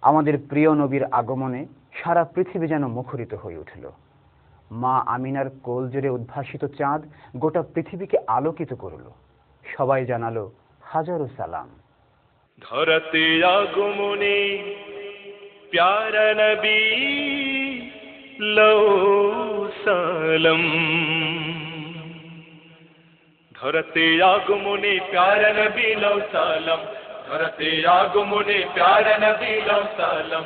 আমাদের প্রিয় নবীর আগমনে সারা পৃথিবী যেন মুখরিত হয়ে উঠল। মা আমিনার কোল জুড়ে উদ্ভাসিত চাঁদ গোটা পৃথিবীকে আলোকিত করল। সবাই জানালো হাজারো সালাম। ধরতে আগমনে প্যারা নবী লও সালাম। ধরতে আগমনে প্যারা নবী লও সালাম। ধরতে আগমনে প্যারা নবী লও সালাম।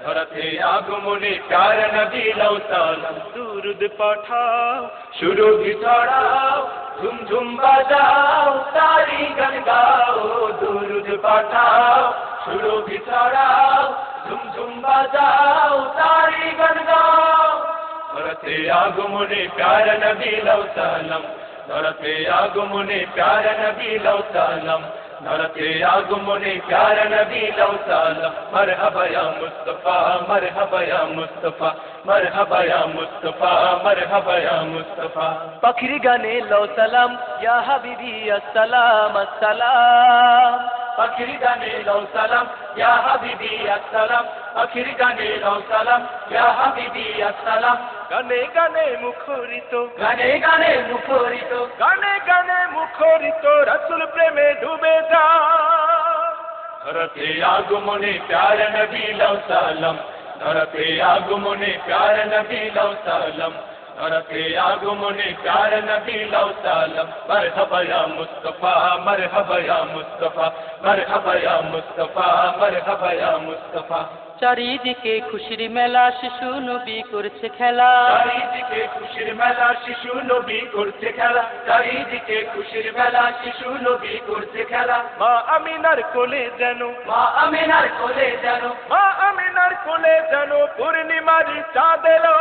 ধরতে আগমনে প্যারা নবী লও সালাম। দুরুদ পাঠাও সুরভি ছড়াও ঝুমঝুম বাজাও তারি গান গাও। দুরুদ পাঠাও সুরভি ছড়াও ঝুমঝুম বাজাও তারি গান গাও। ধরতে আগমনে প্যারা নবী লও সালাম। ধরতে আগমনে প্যারা নবী লও সালাম। ধরতে আগমনে প্যারা নবী লও সালাম। মরহবা ইয়া মুস্তাফা মরহবা ইয়া মুস্তাফা মরহবা ইয়া মুস্তাফা মরহবা ইয়া মুস্তাফা। পাখির গানে লও সালাম ইয়া হাবিবি আসসালাম আসসালাম। পাখির গানে লও সালাম ইয়া হাবিবি আসসালাম। পাখির গানে লও সালাম ইয়া হাবিবি আসসালাম। গানে গানে মুখরিত গানে গানে মুখরিত গানে গানে মুখরিত রাসূল প্রেমে ডুবে যাও। ধরতে আগমনে প্যারা নবী লও সালাম। ধরতে আগমনে প্যারা নবী লও সালাম। ধরতে আগমনে প্যারা নবী লও সালাম। মরহবা ইয়া মুস্তাফা মরহবা ইয়া মুস্তাফা মরহবা ইয়া মুস্তাফা মরহবা ইয়া মুস্তাফা। চারিদিকে খুশির মেলা শিশু নবী করছে খেলা। চারিদিকে খুশির মেলা শিশু নবী করছে খেলা। চারিদিকে খুশির মেলা শিশু নবী করছে খেলা। মা আমিনার কোলে যেন মা আমিনার কোলে যেন মা আমিনার কোলে যেন পূর্ণিমার চাঁদ এলো।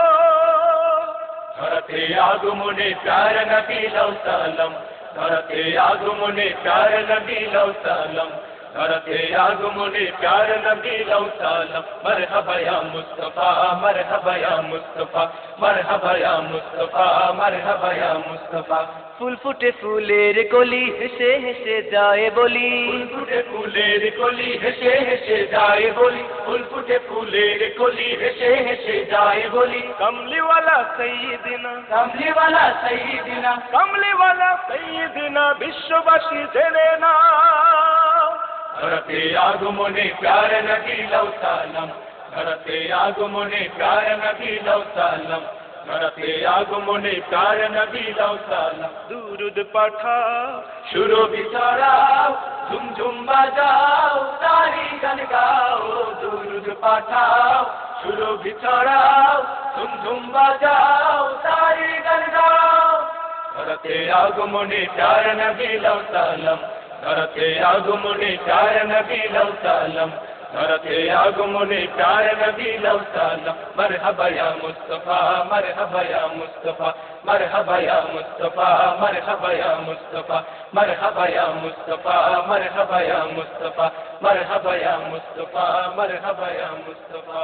ধরতে আগমনে প্যারা নবী লও সালাম। ধরতে আগমনে প্যারা নবী লও সালাম। ধরতে আগমনে প্যারা নবী লও সালাম। মরহবা ইয়া মুস্তাফা মরহবা ইয়া মুস্তাফা মরহবা ইয়া মুস্তাফা মরহবা ইয়া মুস্তাফা। ফুল ফুটে ফুলের কলি হেসে হেসে যায় বলি। ফুল ফুটে ফুলের কলি হেসে হেসে যায় বলি। ফুল ফুটে ফুলের কলি হেসে হেসে যায় বলি। কমলিওয়ালা সাইয়্যিদিনা কামলিওয়ালা সাইয়্যিদিনা কমলিওয়ালা সাইয়্যিদিনা বিশ্ববাসী জেনে না। ধরতে আগমনে প্যারা নবী লও সালাম। ধরতে আগমনে প্যারা নবী লও সালাম। ধরতে আগমনে প্যারা নবী লও সালাম। দুরুদ পাঠাও সুরভি ছড়াও ঝুমঝুম বাজাও তারি গান গাও। দুরুদ পাঠাও সুরভি ছড়াও ঝুমঝুম বাজাও তারি গান গাও। ধরতে আগমনে প্যারা নবী লও সালাম। ধরতে আগমনে প্যারা নবী লও সালাম। ধরতে আগমনে প্যারা নবী লও সালাম। মরহবা ইয়া মুস্তাফা মরহবা ইয়া মুস্তাফা মরহবা ইয়া মুস্তাফা মরহবা ইয়া মুস্তাফা মরহবা ইয়া মুস্তাফা মরহবা ইয়া মুস্তাফা মরহবা ইয়া মুস্তাফা মরহবা ইয়া মুস্তাফা।